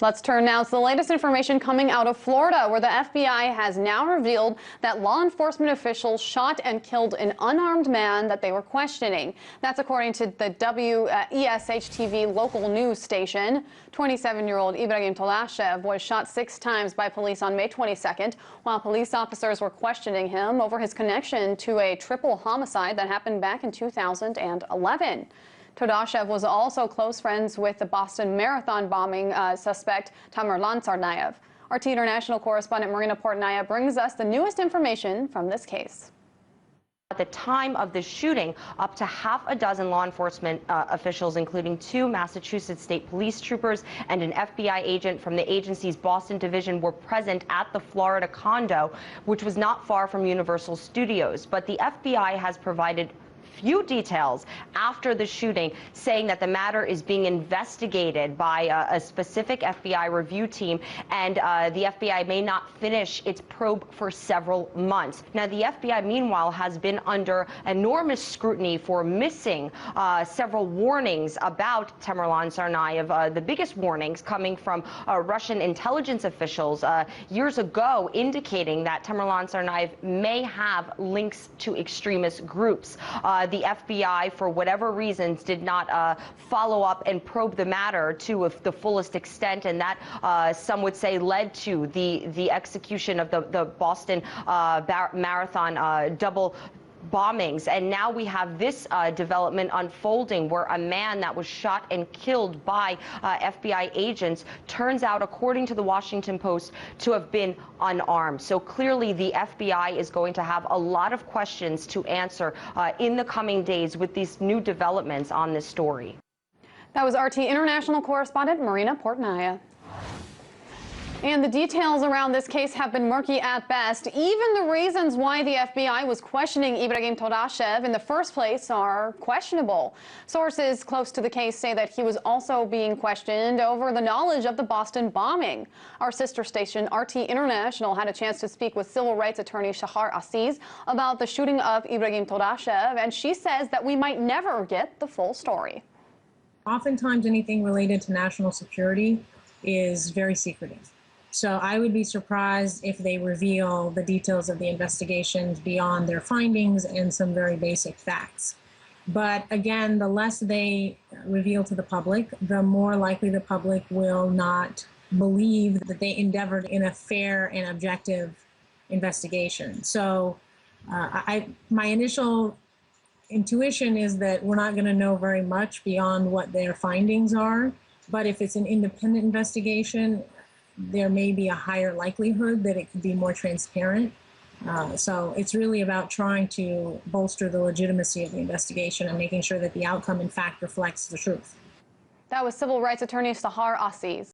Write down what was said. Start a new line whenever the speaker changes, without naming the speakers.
Let's turn now to the latest information coming out of Florida, where the FBI has now revealed that law enforcement officials shot and killed an unarmed man that they were questioning. That's according to the WESH-TV local news station. 27-year-old Ibrahim Tolashev was shot 6 times by police on May 22nd, while police officers were questioning him over his connection to a triple homicide that happened back in 2011. Todashev was also close friends with the Boston Marathon bombing suspect America Tsarnaev. RT International correspondent Marina Portnaya brings us the newest information from this case.
At the time of the shooting, up to half a dozen law enforcement officials, including 2 Massachusetts State Police troopers and an FBI agent from the agency's Boston division, were present at the Florida condo, which was not far from Universal Studios. But the FBI has provided few details after the shooting, saying that the matter is being investigated by a specific FBI review team, and the FBI may not finish its probe for several months. Now, the FBI, meanwhile, has been under enormous scrutiny for missing several warnings about Tamerlan Tsarnaev, the biggest warnings coming from Russian intelligence officials years ago, indicating that Tamerlan Tsarnaev may have links to extremist groups. The FBI, for whatever reasons, did not follow up and probe the matter to the fullest extent, and that some would say led to the execution of the Boston Marathon double bombings. And now we have this development unfolding, where a man that was shot and killed by FBI agents turns out, according to the Washington Post, to have been unarmed. So clearly the FBI is going to have a lot of questions to answer in the coming days with these new developments on this story.
That was RT International correspondent Marina Portnaya. And the details around this case have been murky at best. Even the reasons why the FBI was questioning Ibrahim Todashev in the first place are questionable. Sources close to the case say that he was also being questioned over the knowledge of the Boston bombing. Our sister station, RT International, had a chance to speak with civil rights attorney Shahar Aziz about the shooting of Ibrahim Todashev, and she says that we might never get the full story.
Oftentimes, anything related to national security is very secretive. So I would be surprised if they reveal the details of the investigations beyond their findings and some very basic facts. But again, the less they reveal to the public, the more likely the public will not believe that they endeavored in a fair and objective investigation. So my initial intuition is that we're not going to know very much beyond what their findings are. But if it's an independent investigation, there may be a higher likelihood that it could be more transparent. So it's really about trying to bolster the legitimacy of the investigation and making sure that the outcome, in fact, reflects the truth.
That was civil rights attorney Shahar Aziz.